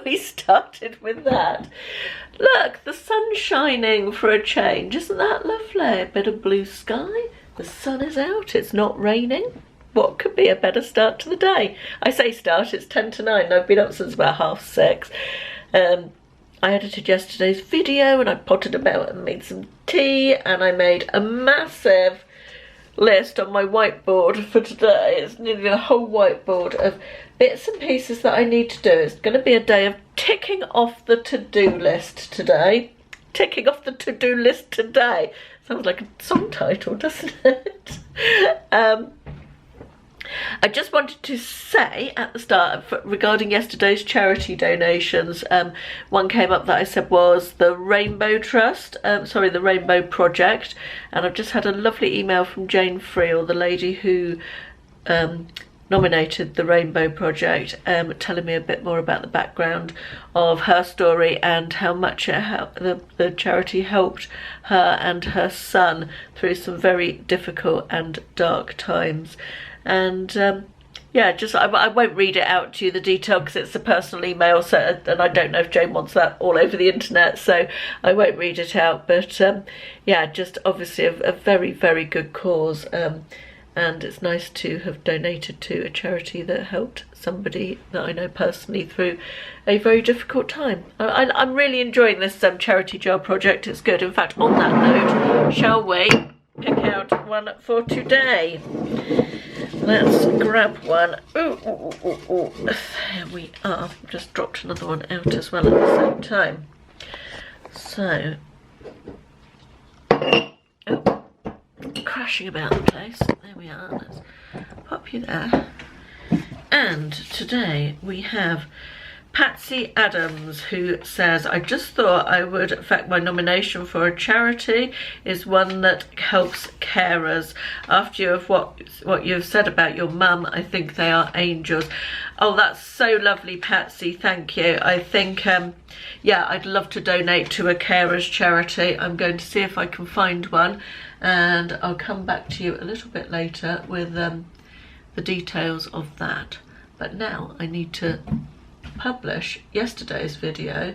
we started with that. Look, the sun's shining for a change. Isn't that lovely? A bit of blue sky. The sun is out. It's not raining. What could be a better start to the day? I say start, it's 10 to 9. I've been up since about 6:30. I edited yesterday's video and I potted about and made some tea, and I made a massive list on my whiteboard for today. It's nearly a whole whiteboard of bits and pieces that I need to do. It's going to be a day of ticking off the to-do list today. Ticking off the to-do list today. Sounds like a song title, doesn't it? I just wanted to say at the start regarding yesterday's charity donations, one came up that I said was the Rainbow Trust, the Rainbow Project, and I've just had a lovely email from Jane Friel, the lady who nominated the Rainbow Project, telling me a bit more about the background of her story and how much it helped, the charity helped her and her son through some very difficult and dark times. And yeah, I won't read it out to you, the detail, because it's a personal email, so, and I don't know if Jane wants that all over the internet, so I won't read it out. But yeah, just obviously a very, very good cause, and it's nice to have donated to a charity that helped somebody that I know personally through a very difficult time. I'm really enjoying this charity jar project. It's good. In fact, on that note, shall we pick out one for today? Let's grab one. Ooh. There we are. Just dropped another one out as well at the same time. So, crashing about the place. There we are. Let's pop you there. And today we have Patsy Adams, who says, I just thought I would, in fact my nomination for a charity is one that helps carers. After you have what you've said about your mum, I think they are angels. Oh, that's so lovely, Patsy, thank you. I think yeah, I'd love to donate to a carers charity. I'm going to see if I can find one, and I'll come back to you a little bit later with the details of that. But now I need to publish yesterday's video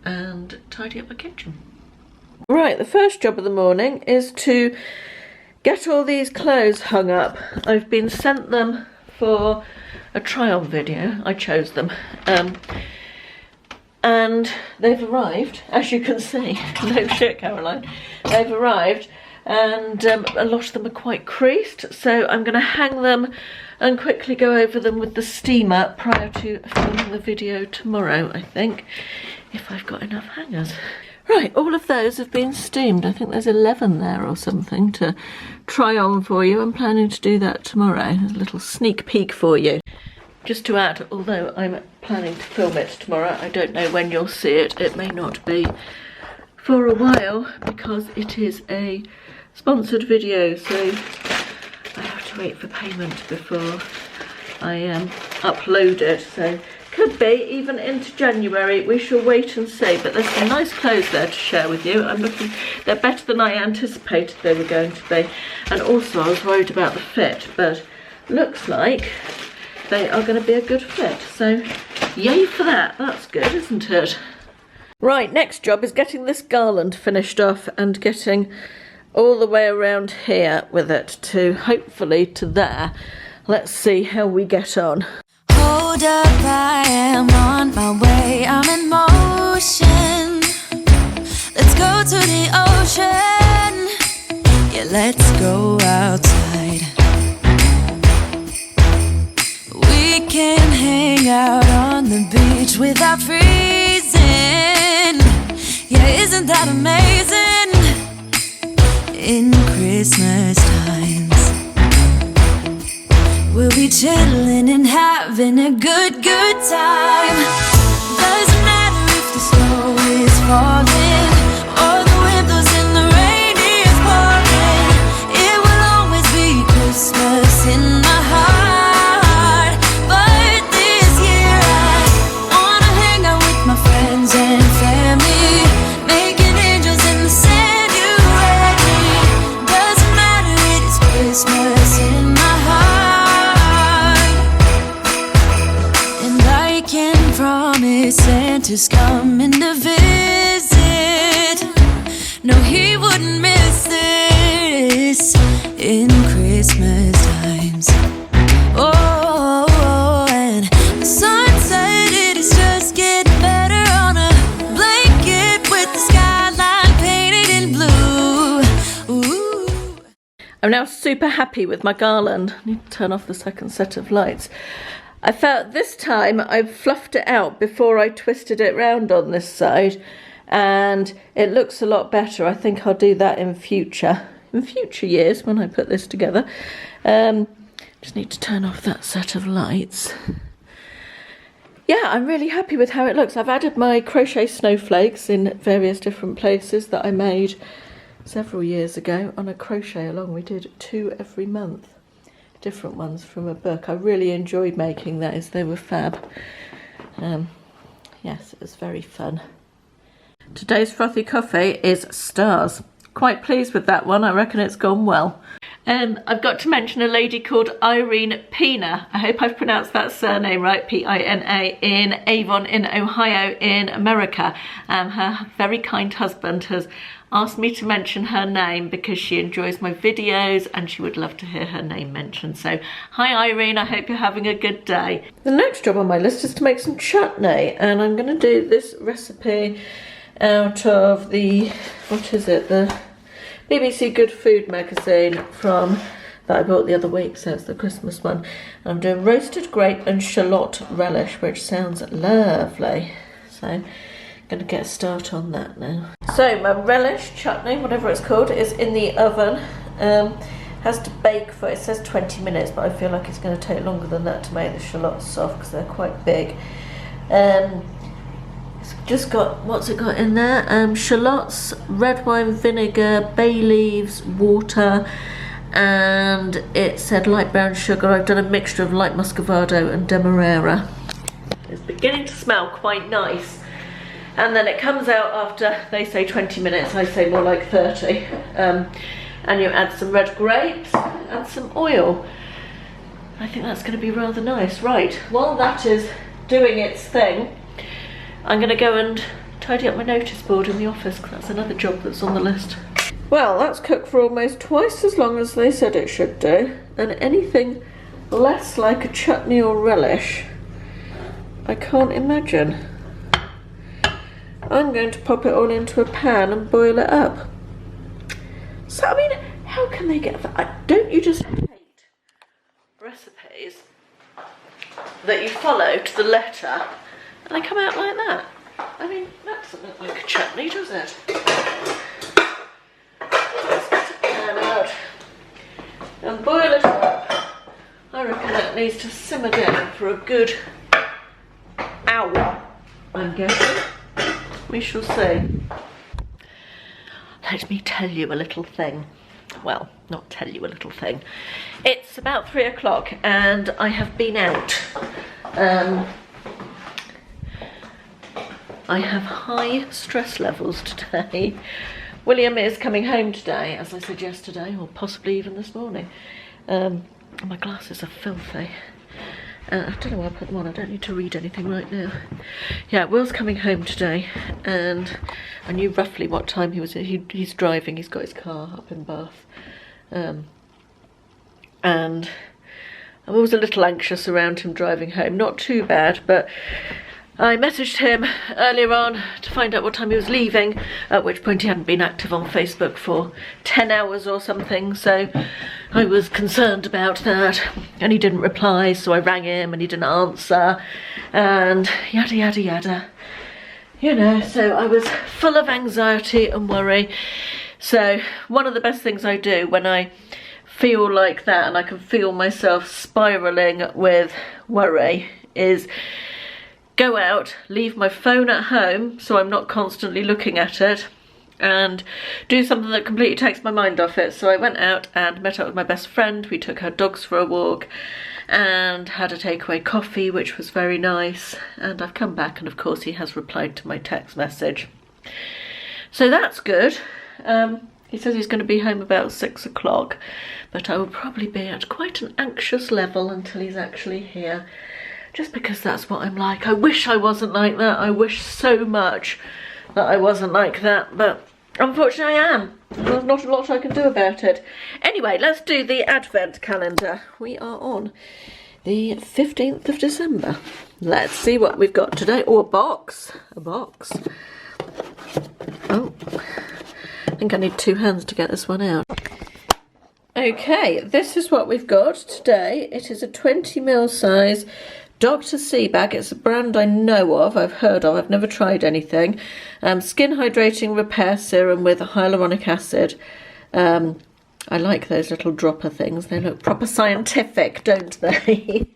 and tidy up my kitchen. Right, the first job of the morning is to get all these clothes hung up. I've been sent them for a try-on video. I chose them, and they've arrived, as you can see. No shit, Caroline. They've arrived, and a lot of them are quite creased, so I'm going to hang them and quickly go over them with the steamer prior to filming the video tomorrow, I think, if I've got enough hangers. Right, all of those have been steamed. I think there's 11 there or something to try on for you. I'm planning to do that tomorrow. There's a little sneak peek for you. Just to add, although I'm planning to film it tomorrow, I don't know when you'll see it. It may not be for a while because it is a sponsored video, so I have to wait for payment before I upload it, so could be even into January. We shall wait and see, but there's some nice clothes there to share with you. They're better than I anticipated they were going to be, and also I was worried about the fit, but looks like they are going to be a good fit, so yay for that. That's good, isn't it? Right, next job is getting this garland finished off and getting all the way around here with it to hopefully to there. Let's see how we get on. Hold up, I am on my way, I'm in motion. Let's go to the ocean. Yeah, let's go outside. We can hang out on the beach without freezing. Yeah, isn't that amazing? In Christmas times, we'll be chilling and having a good time. Doesn't matter if the snow is falling or the wind blows and the rain is pouring. It will always be Christmas in my heart. But this year I wanna hang out with my friends and family, making angels in the sand. Christmas in my heart, and I can I'm now super happy with my garland. I need to turn off the second set of lights. I felt this time I fluffed it out before I twisted it round on this side, and it looks a lot better. I think I'll do that in future years when I put this together. Just need to turn off that set of lights. Yeah, I'm really happy with how it looks. I've added my crochet snowflakes in various different places that I made several years ago on a crochet along. We did 2 every month. Different ones from a book. I really enjoyed making those. They were fab. Yes, it was very fun. Today's frothy coffee is Stars. Quite pleased with that one. I reckon it's gone well. I've got to mention a lady called Irene Pina. I hope I've pronounced that surname right, P-I-N-A, in Avon in Ohio in America. Her very kind husband has asked me to mention her name because she enjoys my videos and she would love to hear her name mentioned. So, hi Irene, I hope you're having a good day. The next job on my list is to make some chutney, and I'm going to do this recipe out of the, what is it, the BBC Good Food magazine that I bought the other week, so it's the Christmas one. I'm doing roasted grape and shallot relish, which sounds lovely. So I'm going to get a start on that now. So my relish chutney, whatever it's called, is in the oven. Has to bake for, it says 20 minutes, but I feel like it's going to take longer than that to make the shallots soft because they're quite big. It's just got, what's it got in there? Shallots, red wine vinegar, bay leaves, water, and it said light brown sugar. I've done a mixture of light muscovado and demerara. It's beginning to smell quite nice. And then it comes out after, they say 20 minutes, I say more like 30. And you add some red grapes and some oil. I think that's going to be rather nice. Right, while that is doing its thing, I'm going to go and tidy up my notice board in the office, because that's another job that's on the list. Well, that's cooked for almost twice as long as they said it should do, and anything less like a chutney or relish, I can't imagine. I'm going to pop it all into a pan and boil it up. So, I mean, how can they get that? Don't you just hate recipes that you follow to the letter and they come out like that? I mean, that doesn't look like a chutney, does it? Let's get it pan out and boil it up. I reckon that needs to simmer down for a good hour, I'm guessing. We shall see. Let me tell you a little thing. Well, not tell you a little thing. It's about 3 o'clock and I have been out. I have high stress levels today. William is coming home today, as I said yesterday, or possibly even this morning. My glasses are filthy. I don't know why I put them on. I don't need to read anything right now. Yeah, Will's coming home today, and I knew roughly what time he was. He's driving. He's got his car up in Bath, and I was a little anxious around him driving home. Not too bad, but I messaged him earlier on to find out what time he was leaving, at which point he hadn't been active on Facebook for 10 hours or something, so I was concerned about that, and he didn't reply, so I rang him and he didn't answer, and yada yada yada. You know, so I was full of anxiety and worry. So one of the best things I do when I feel like that and I can feel myself spiralling with worry is go out, leave my phone at home so I'm not constantly looking at it, and do something that completely takes my mind off it. So I went out and met up with my best friend. We took her dogs for a walk and had a takeaway coffee, which was very nice, and I've come back and of course he has replied to my text message. So that's good. He says he's going to be home about 6 o'clock, but I will probably be at quite an anxious level until he's actually here. Just because that's what I'm like. I wish I wasn't like that. I wish so much that I wasn't like that, but unfortunately I am. There's not a lot I can do about it. Anyway, let's do the advent calendar. We are on the 15th of December. Let's see what we've got today. Oh, a box. A box. Oh, I think I need 2 hands to get this one out. Okay, this is what we've got today. It is a 20ml size Dr. C bag. It's a brand I know of, I've heard of, I've never tried anything. Skin hydrating repair serum with hyaluronic acid. I like those little dropper things. They look proper scientific, don't they?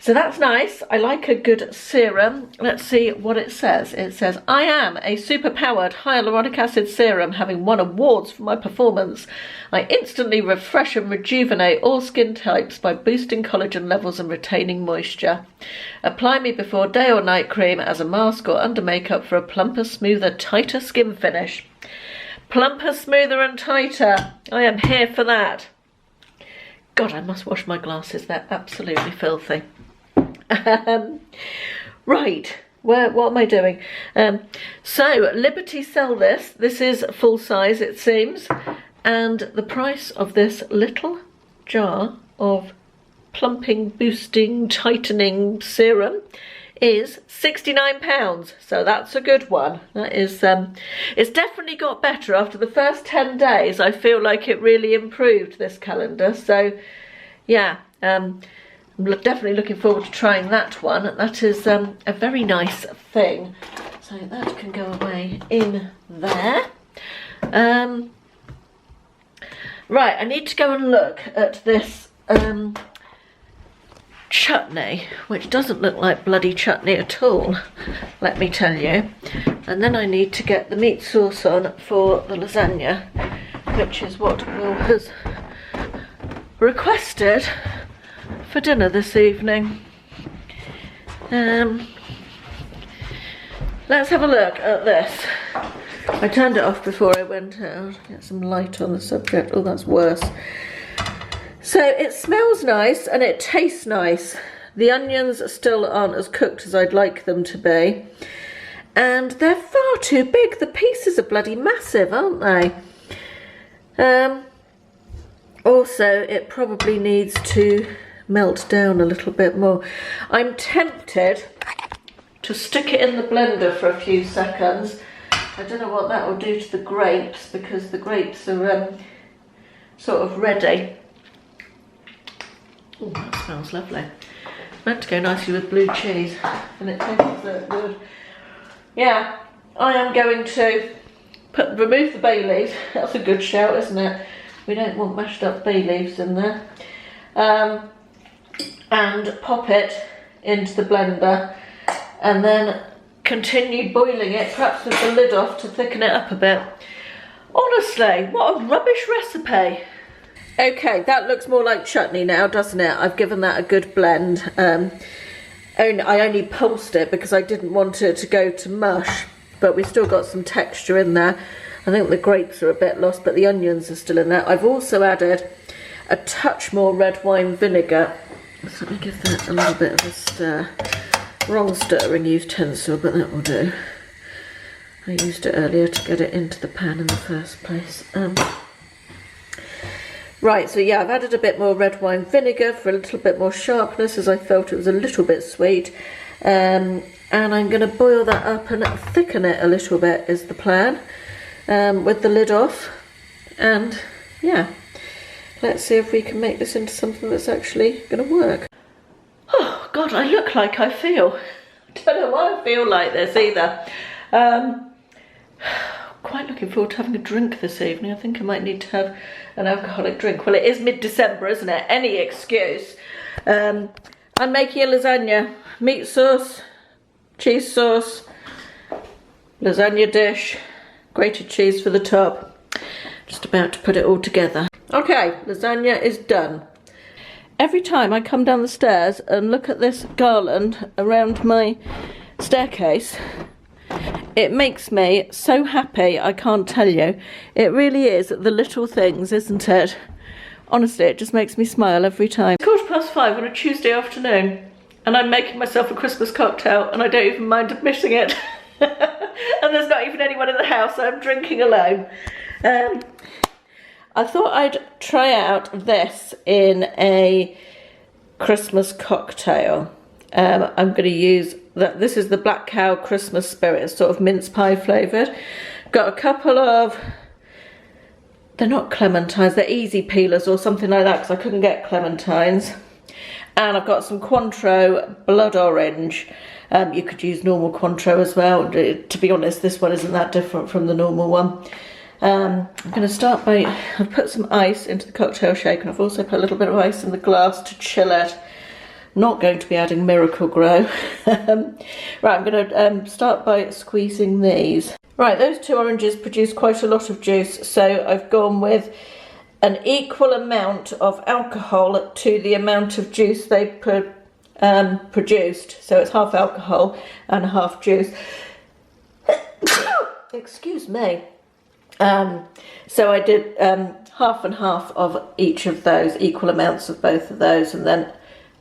So that's nice. I like a good serum. Let's see what it says. It says, I am a super-powered hyaluronic acid serum having won awards for my performance. I instantly refresh and rejuvenate all skin types by boosting collagen levels and retaining moisture. Apply me before day or night cream as a mask or under makeup for a plumper, smoother, tighter skin finish. Plumper, smoother and tighter. I am here for that. God, I must wash my glasses. They're absolutely filthy. Right, what am I doing? So Liberty sell this. This is full size, it seems, and the price of this little jar of plumping, boosting, tightening serum is £69. So that's a good one. That is, it's definitely got better after the first 10 days. I feel like it really improved this calendar. So yeah, I'm definitely looking forward to trying that one. That is a very nice thing. So that can go away in there. Right, I need to go and look at this chutney, which doesn't look like bloody chutney at all, let me tell you. And then I need to get the meat sauce on for the lasagna, which is what Will has requested for dinner this evening. Let's have a look at this. I turned it off before I went out. Get some light on the subject. Oh, that's worse. So it smells nice and it tastes nice. The onions still aren't as cooked as I'd like them to be. And they're far too big. The pieces are bloody massive, aren't they? Also, it probably needs to melt down a little bit more. I'm tempted to stick it in the blender for a few seconds. I don't know what that will do to the grapes, because the grapes are sort of ready. Oh, that smells lovely. Meant to go nicely with blue cheese, and it tastes so good. Yeah, I am going to remove the bay leaves. That's a good shout, isn't it? We don't want mashed up bay leaves in there. And pop it into the blender and then continue boiling it, perhaps with the lid off to thicken it up a bit. Honestly, what a rubbish recipe. Okay, that looks more like chutney now, doesn't it? I've given that a good blend. I only pulsed it because I didn't want it to go to mush, but we've still got some texture in there. I think the grapes are a bit lost, but the onions are still in there. I've also added a touch more red wine vinegar. So let me give that a little bit of a stir. Wrong stirring utensil, but that will do. I used it earlier to get it into the pan in the first place. Right, so yeah, I've added a bit more red wine vinegar for a little bit more sharpness, as I felt it was a little bit sweet. And I'm going to boil that up and thicken it a little bit is the plan, with the lid off. And yeah, let's see if we can make this into something that's actually going to work. Oh God, I look like I feel. I don't know why I feel like this either. Quite looking forward to having a drink this evening. I think I might need to have an alcoholic drink. Well, it is mid-December, isn't it? Any excuse. I'm making a lasagna. Meat sauce, cheese sauce, lasagna dish, grated cheese for the top. Just about to put it all together. Okay, lasagna is done. Every time I come down the stairs and look at this garland around my staircase, it makes me so happy, I can't tell you. It really is the little things, isn't it? Honestly, it just makes me smile every time. It's 5:15 on a Tuesday afternoon, and I'm making myself a Christmas cocktail, and I don't even mind admitting it. And there's not even anyone in the house, so I'm drinking alone. I thought I'd try out this in a Christmas cocktail. I'm going to use that. This is the Black Cow Christmas Spirit. It's sort of mince pie flavoured. Got a couple of they're not clementines, they're easy peelers or something like that, because I couldn't get clementines. And I've got some Cointreau blood orange. You could use normal Cointreau as well. To be honest, this one isn't that different from the normal one. I'm going to start by, I've put some ice into the cocktail shaker, and I've also put a little bit of ice in the glass to chill it. Not going to be adding Miracle Grow. Right, I'm going to start by squeezing these. Right, those two oranges produce quite a lot of juice, so I've gone with an equal amount of alcohol to the amount of juice they produced. So it's half alcohol and half juice. Excuse me. So I did half and half of each of those, equal amounts of both of those, and then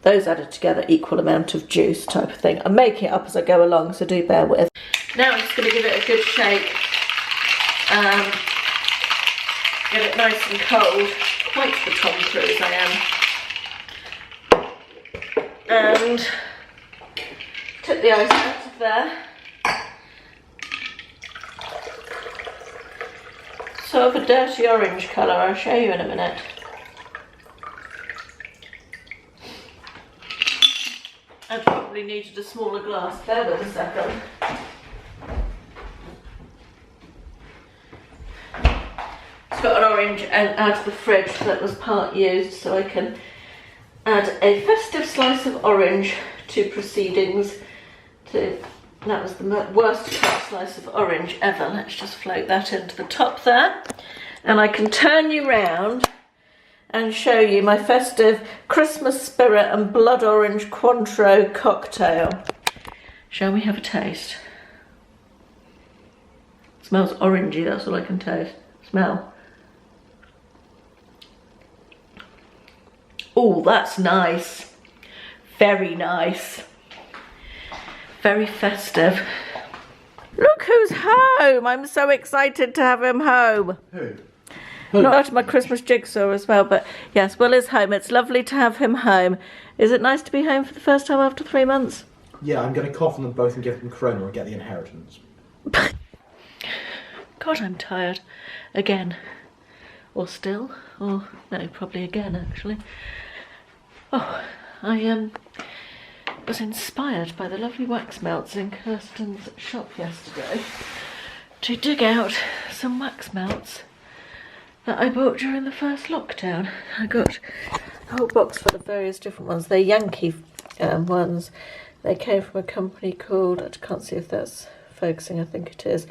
those added together, equal amount of juice type of thing. I'm making it up as I go along, so do bear with. Now I'm just going to give it a good shake. Get it nice and cold. Quite the Tom Cruise I am. And took the ice out of there. Sort of a dirty orange colour, I'll show you in a minute. I probably needed a smaller glass, bear with a second. It's got an orange and out of the fridge that was part used, so I can add a festive slice of orange to proceedings. That was the worst cut slice of orange ever. Let's just float that into the top there. And I can turn you round and show you my festive Christmas spirit and blood orange Cointreau cocktail. Shall we have a taste? It smells orangey, that's all I can taste. Smell. Oh, that's nice. Very nice. Very festive. Look who's home! I'm so excited to have him home. Who? Not out of my Christmas jigsaw as well, but yes, Will is home. It's lovely to have him home. Is it nice to be home for the first time after 3 months? Yeah, I'm going to cough on them both and give them corona or get the inheritance. God, I'm tired. Again. Or still. Or, no, probably again, actually. Oh, I was inspired by the lovely wax melts in Kirsten's shop yesterday to dig out some wax melts that I bought during the first lockdown. I got a whole box full of various different ones. They're Yankee ones. They came from a company called, I can't see if that's focusing, I think it is,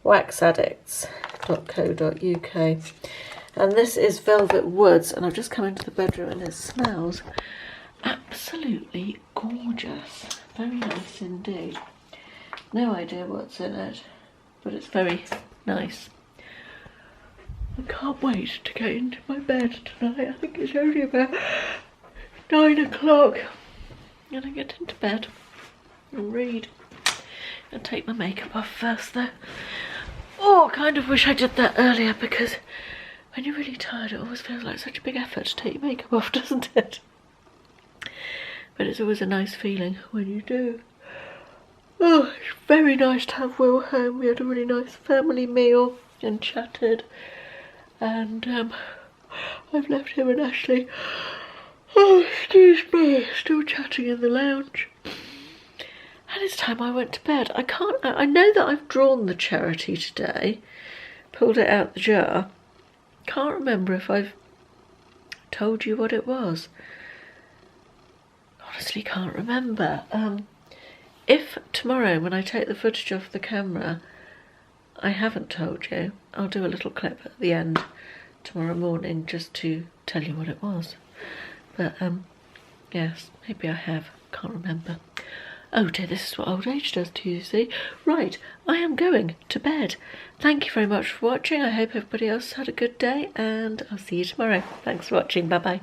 waxaddicts.co.uk. And this is Velvet Woods, and I've just come into the bedroom and it smells absolutely gorgeous. Very nice indeed. No idea what's in it, but it's very nice. I can't wait to get into my bed tonight. I think it's only about 9 o'clock. And I get into bed and read. And take my makeup off first though. Oh, I kind of wish I did that earlier, because when you're really tired it always feels like such a big effort to take your makeup off, doesn't it? But it's always a nice feeling when you do. Oh, it's very nice to have Will home. We had a really nice family meal and chatted. And I've left him and Ashley, oh excuse me, still chatting in the lounge. And it's time I went to bed. I know that I've drawn the charity today, pulled it out the jar. Can't remember if I've told you what it was. Honestly can't remember. If tomorrow when I take the footage off the camera I haven't told you, I'll do a little clip at the end tomorrow morning just to tell you what it was. But yes, maybe I have, can't remember. Oh dear, this is what old age does to you, see? Right, I am going to bed. Thank you very much for watching. I hope everybody else had a good day, and I'll see you tomorrow. Thanks for watching. Bye bye.